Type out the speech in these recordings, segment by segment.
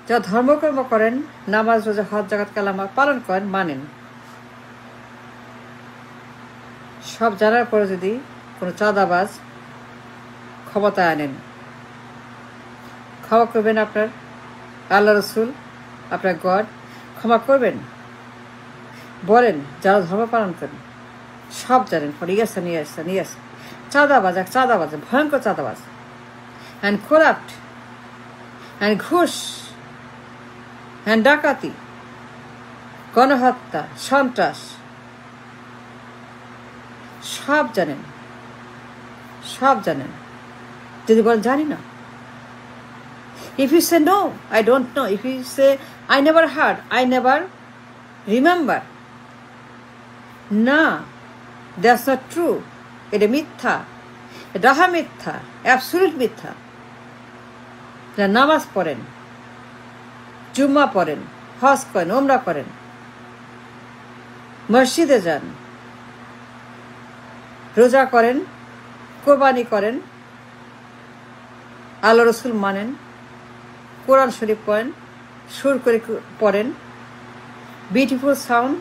যা ধর্মকর্ম করেন, নামাজ, রোজা, হজ, জাকাত, কালামা পালন করেন, মানেন, সব জানার পরে যদি কোনো চাঁদাবাজ ক্ষমতায় আনেন, ক্ষমা করবেন আপনার আল্লাহ রসুল, আপনার গড ক্ষমা করবেন? বলেন যারা ধর্ম পালন করেন, সব জানেন, for years and years and years চাঁদাবাজ, এক চাঁদাবাজ, ভয়ঙ্কর চাঁদাবাজ, অ্যান্ড করাপ্ট, অ্যান্ড ঘুষ, অ্যান্ড ডাকাতি, গণহত্যা, সন্ত্রাস, সব জানেন, সব জানেন। যদি বলেন জানি না, if you say no, I don't know, if you say I never heard, I never remember, না, that's not true, এটা মিথ্যা, এটা মিথ্যা, অ্যাবসলিউট মিথ্যা। যারা নামাজ পড়েন, জুম্মা পড়েন, হজ করেন, ওমরা করেন, মসজিদে যান, রোজা করেন, কোরবানি করেন, আল্লাহ রসুল মানেন, কোরআন শরীফ পড়েন, সুর করে পড়েন, বিউটিফুল সাউন্ড,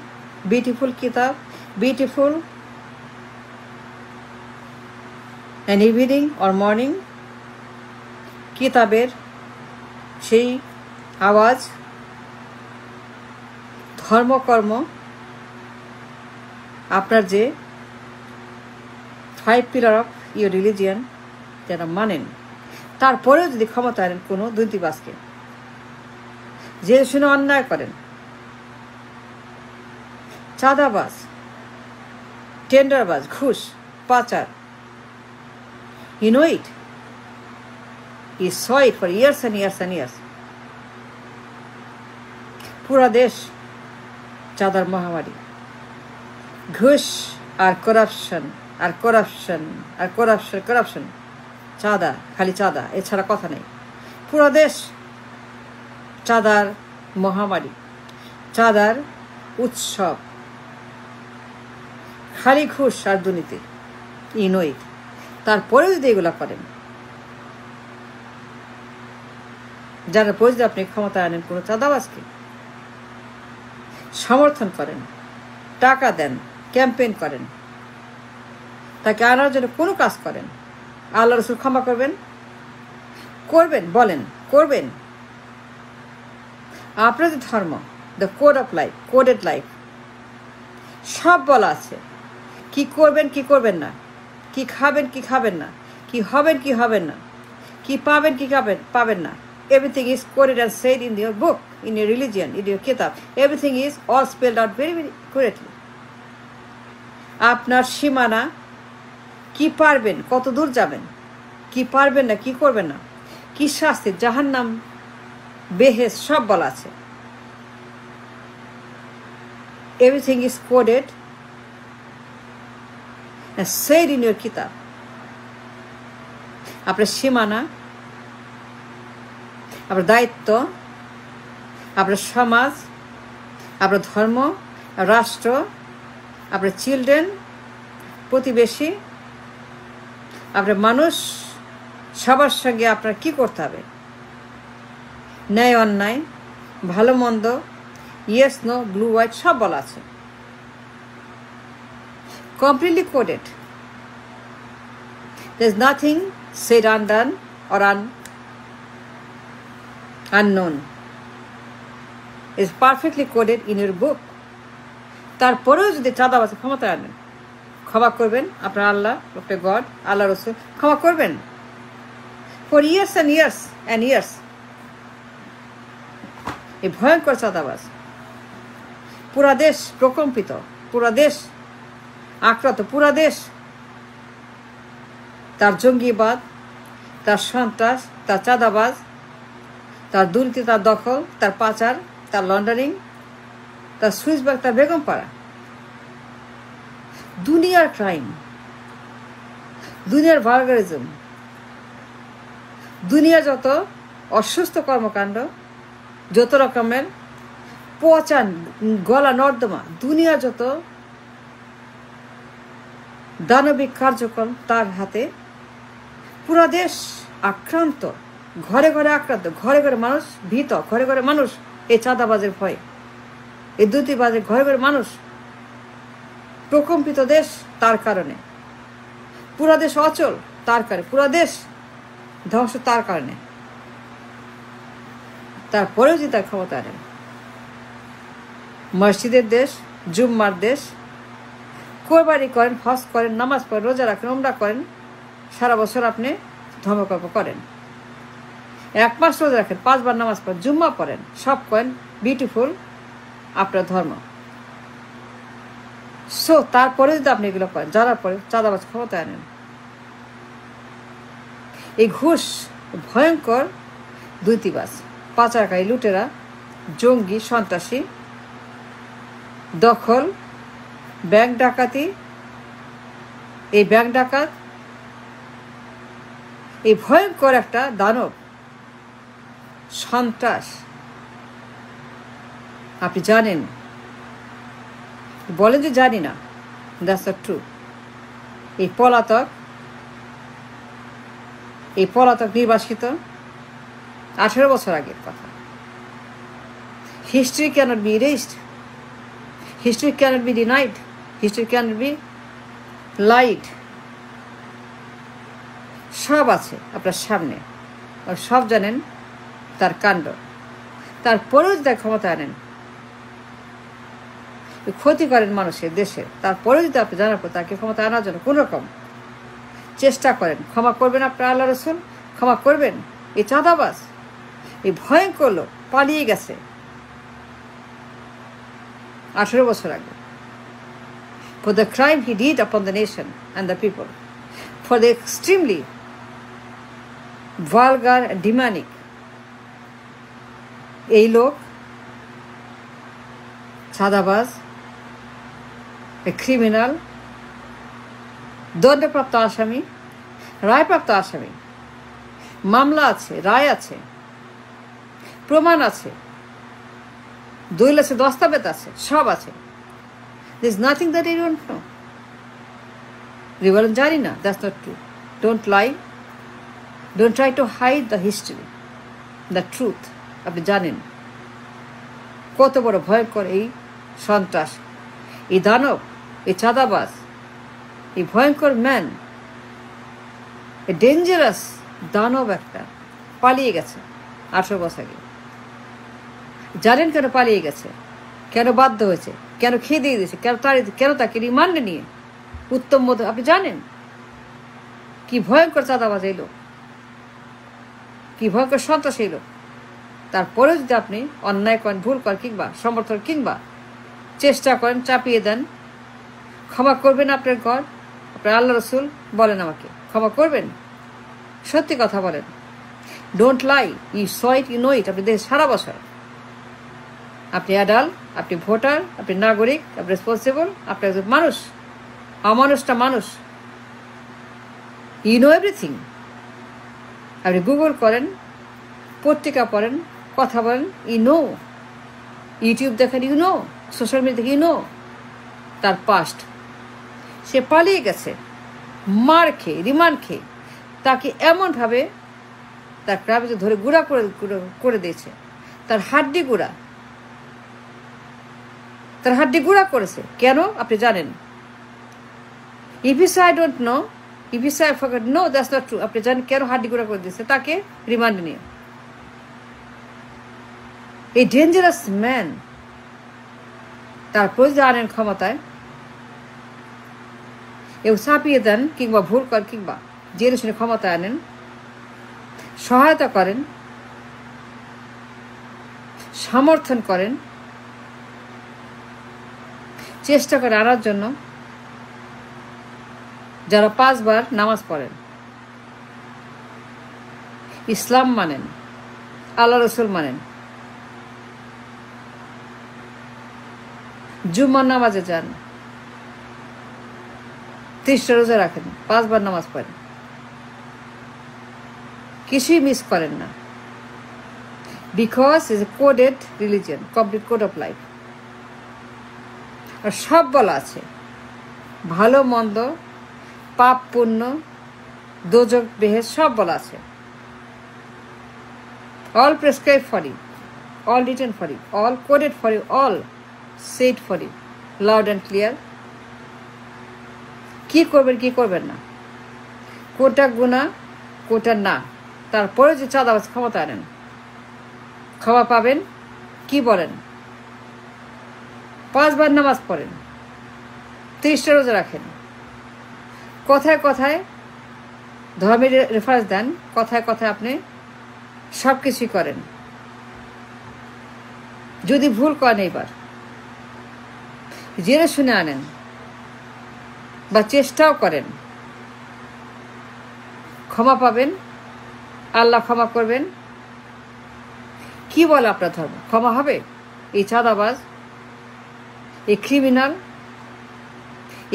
বিউটিফুল কিতাব, beautiful and evening or morning কিতাবের সেই আওয়াজ, ধর্মকর্ম, আপনার যে 5 পিলার অফ ইউর রিলিজিয়ান যারা মানেন, তারপরেও যদি ক্ষমতা আনেন কোনো দুর্নীতিবাজকে, যে শুনে অন্যায় করেন, চাঁদাবাজ, টেন্ডারবাজ, ঘুষ, পাচার, you know it, you saw it for years and years and years, পুরা দেশ চাঁদার মহামারী, ঘুষ আর করাপশন আর করাপশন আর করাপশন, করাপশন, চাঁদা, খালি চাঁদা, এছাড়া কথা নেই। পুরো দেশ চাঁদার মহামারী, চাঁদার উৎসব, খালি ঘুষ আর দুর্নীতি, ইনোই। তারপরেও যদি এগুলা করেন, যারা বুঝতে আপনি ক্ষমতায় আনেন কোনো চাঁদাবাজকে, সমর্থন করেন, টাকা দেন, ক্যাম্পেইন করেন, তাকে আনার জন্য কোনো কাজ করেন, আল্লাহ রসুল ক্ষমা করবেন? করবেন? বলেন করবেন? আপনার যে ধর্ম, the code of life, coded life, সব বলা আছে কি করবেন কি করবেন না, কি খাবেন কি খাবেন না, কি হবেন কি হবেন না, কি পাবেন কি পাবেন না। Everything is coded and said in your book, in your religion, in your kitab. Everything is all spelled out very, very correctly. আপনার সীমানা, কি পারবেন, কত দূর যাবেন, কি পারবেন না, কি করবেন না, কি শাস্তি, জাহান্নাম, বেহেশত, সব বলা আছে। Everything is coded and said in your kitab. আপনার সীমানা, আপনার দায়িত্ব, আপনার সমাজ, আপনার ধর্ম, রাষ্ট্র, আপনার চিলড্রেন, প্রতিবেশী, আপনার মানুষ, সবার সঙ্গে আপনার কি করতে হবে, ন্যায় অন্যায়, ভালো মন্দ, ইয়েস নো, ব্লু হোয়াইট, সব বলা আছে। Completely coded. There is nothing said undone or unknown. It is perfectly coded in your book. তারপরেও যদি চাঁদাবাজের ক্ষমতা আনেন, ক্ষমা করবেন আপনার আল্লাহ, আপনার গড, আল্লাহ রসুল ক্ষমা করবেন? For years and years and years এই ভয়ঙ্কর চাঁদাবাজ, পুরা দেশ প্রকম্পিত, পুরা দেশ আক্রান্ত, পুরা দেশ তার জঙ্গিবাদ, তার সন্ত্রাস, তার চাঁদাবাজ, তার দুর্নীতি, তার দখল, তার পাচার, তার লন্ডারিং, তার সুইচবাগ, তার বেগমপাড়া, দুনিয়ার ক্রাইম, দুনিয়ার ভার্গারিজম, দুনিয়ার যত অসুস্থ কর্মকাণ্ড, যত রকমের পচা গলা নর্দমা, দুনিয়ার যত দানবিক কার্যক্রম তার হাতে, পুরা দেশ আক্রান্ত, ঘরে ঘরে আক্রান্ত, ঘরে ঘরে মানুষ ভীত, ঘরে ঘরে মানুষ এই চাঁদাবাজের ভয়ে, এই দুর্নীতিবাজের ঘরে ঘরে মানুষ প্রকম্পিত দেশ তার কারণে, পুরা দেশ অচল তার কারণে, পুরা দেশ ধ্বংস তার কারণে। তারপরেও যদি তার ক্ষমতা আনেন, মসজিদের দেশ, জুম্মার দেশ, কোরবানি করেন, হজ করেন, নামাজ পড়েন, রোজা রাখেন, উমরা করেন, সারা বছর আপনি ধর্মকর্ম করেন, 1 মাস রোজা রাখেন, 5 বার নামাজ পড়েন, জুম্মা পড়েন, সব করেন, বিউটিফুল আপনার ধর্ম। সো তারপরে যদি আপনি এগুলো করেন, যারা পরে চাঁদাবাজ ক্ষমতায় আনেন, এই ঘুষ ভয়ঙ্কর দুর্নীতিবাজ, পাচারকারী, লুটেরা, জঙ্গি, সন্ত্রাসী, দখল, ব্যাংক ডাকাতি, এই ব্যাংক ডাকাত, এই ভয়ঙ্কর একটা দানব সন্ত্রাস। আপনি জানেন, বলেন যে জানি না, দ্যাটস নট ট্রু। এই পলাতক নির্বাসিত 18 বছর আগের কথা। History cannot be erased, history cannot be denied, history cannot be lied. সব আছে আপনার সামনে, আর সব জানেন তার কাণ্ড। তারপরেও যদি ক্ষমতা আনেন, ক্ষতি করেন মানুষের, দেশের, তারপরেও যদি আপনি জানার পর তাকে ক্ষমতা আনার জন্য কোনোরকম চেষ্টা করেন, ক্ষমা করবেন আপনার আল্লাহ রসুল, ক্ষমা করবেন। এই চাঁদাবাজ, এই ভয়ঙ্কর লোক পালিয়ে গেছে 18 বছর আগে। For the crime he did upon the nation and the people, for the extremely vulgar and demonic, এই লোক চাঁদাবাজ, ক্রিমিনাল, দণ্ডপ্রাপ্ত আসামি, রায়প্রাপ্ত আসামি, মামলা আছে, রায় আছে, প্রমাণ আছে, দলিল আছে, দস্তাবেজ আছে, সব আছে। There is nothing that you don't know. বলেন জানি না, that's not true. Don't lie. Don't try to hide the history, the truth. আপনি জানেন কত বড় ভয়ঙ্কর এই সন্ত্রাস, এই দানব, এই চাঁদাবাজ, এই ভয়ঙ্কর ম্যান, এই ডেঞ্জারাস দানব একটা পালিয়ে গেছে 18 বছর আগে। জানেন কেন পালিয়ে গেছে, কেন বাধ্য হয়েছে, কেন খেয়ে দিয়ে দিয়েছে, কেন তাকে রিমান্ডে নিয়ে উত্তম মতো, আপনি জানেন কি ভয়ঙ্কর চাঁদাবাজ এই লোক, কি ভয়ঙ্কর সন্ত্রাস এই লোক। তারপরে যদি আপনি অন্যায় করেন, ভুল করেন, কিংবা সমর্থন কিংবা চেষ্টা করেন, চাপিয়ে দেন, ক্ষমা করবেন আপনার ঘর, আপনার আল্লাহ রসুল বলেন আমাকে ক্ষমা করবেন, সত্যি কথা বলেন। Don't lie, you saw it, you know it. আপনি দেশ সারা বছর, আপনি অ্যাডাল্ট, আপনি ভোটার, আপনি নাগরিক, আপনি রেসপন্সিবল, আপনি একজন মানুষ, অমানুষটা মানুষ, ইউ নো এভরিথিং। আপনি গুগল করেন, পত্রিকা পড়েন, কথা বলেন, ইউ নো, ইউটিউব দেখেন, ইউ নো, সোশ্যাল মিডিয়া দেখেন, ইউ নো তার পাস্ট। সে পালিয়ে গেছে মার খেয়ে, রিমান্ড খেয়ে, তাকে এমনভাবে তার গ্রামে ধরে গুঁড়া করে দিয়েছে, তার হাড্ডি গুঁড়া করেছে। কেন আপনি জানেন? If you say I don't know, if you say I forgot, no that's not true. আপনি জানেন কেন হাড্ডি গুঁড়া করে দিয়েছে? তাকে রিমান্ডে নিয়ে। এই ডেঞ্জারাস ম্যান তারপর যদি আনেন ক্ষমতায়, এও চাপিয়ে দেন, কিংবা ভুল করেন, কিংবা জেনে শুনে ক্ষমতায় আনেন, সহায়তা করেন, সমর্থন করেন, চেষ্টা করে আনার জন্য, যারা 5 বার নামাজ পড়েন, ইসলাম মানেন, আল্লাহ রসুল মানেন, জুম্মার নামাজে যান, 30টা রোজা রাখেন, 5 বার নামাজ পড়েন, কিছুই মিস করেন না, because is a coded religion, complete code of life. আর সব বলা আছে, ভালো মন্দ, পাপ পুণ্য, দোজক বেহেশ, সব বলা আছে। all prescribed for you, all written for you, all coded for you, all said for you, loud and clear. কি করবেন কি করবেন না, কোটা গুণা কোটা না, তারপরে যে চাঁদাবাজ ক্ষমতা আনেন, ক্ষমা পাবেন। কি বলেন? 5 বার নামাজ পড়েন, 30টা রোজা রাখেন, কথায় কথায় ধর্মের রেফারেন্স দেন, কথায় কথায় আপনি সব কিছুই করেন। যদি ভুল করেন এইবার জেনে শুনে আনেন বা চেষ্টাও করেন, ক্ষমা পাবেন, আল্লাহ ক্ষমা করবেন। কি বলে আপনার ধর্ম? ক্ষমা হবে? এই চাঁদাবাজ, এই ক্রিমিনাল,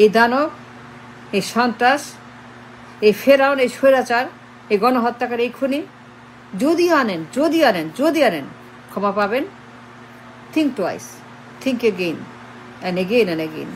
এই দানব, এই সন্ত্রাস, এই ফেরাউন, এই স্বৈরাচার, এই গণহত্যাকারী, এই খুনি যদি আনেন ক্ষমা পাবেন? Think twice, think again and again and again.